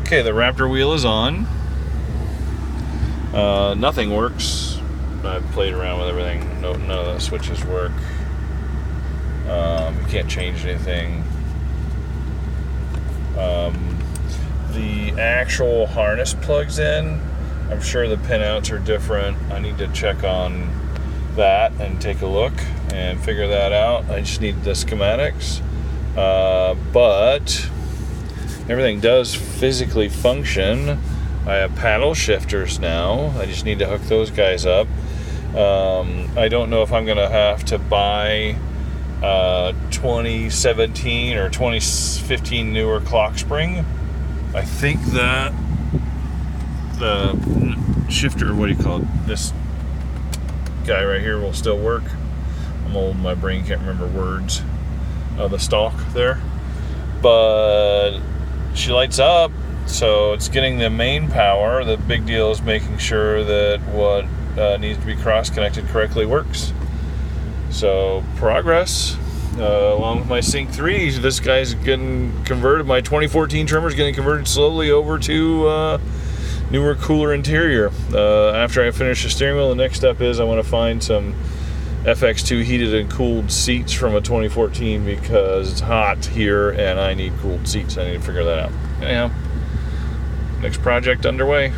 Okay, the Raptor wheel is on. Nothing works. I've played around with everything. No, none of the switches work. You can't change anything. The actual harness plugs in. I'm sure the pinouts are different. I need to check on that and take a look and figure that out. I just need the schematics. But everything does physically function. I have paddle shifters now. I just need to hook those guys up. I don't know if I'm going to have to buy 2017 or 2015 newer clock spring. I think that the shifter, what do you call it? This guy right here will still work. I'm old, my brain can't remember words. The stalk there. But she lights up, so it's getting the main power. The big deal is making sure that what needs to be cross-connected correctly works. So, progress. Along with my Sync 3, this guy's getting converted. My 2014 trimmer's getting converted slowly over to newer, cooler interior. After I finish the steering wheel, the next step is I want to find some FX2 heated and cooled seats from a 2014 because it's hot here and I need cooled seats. I need to figure that out. Anyhow, next project underway.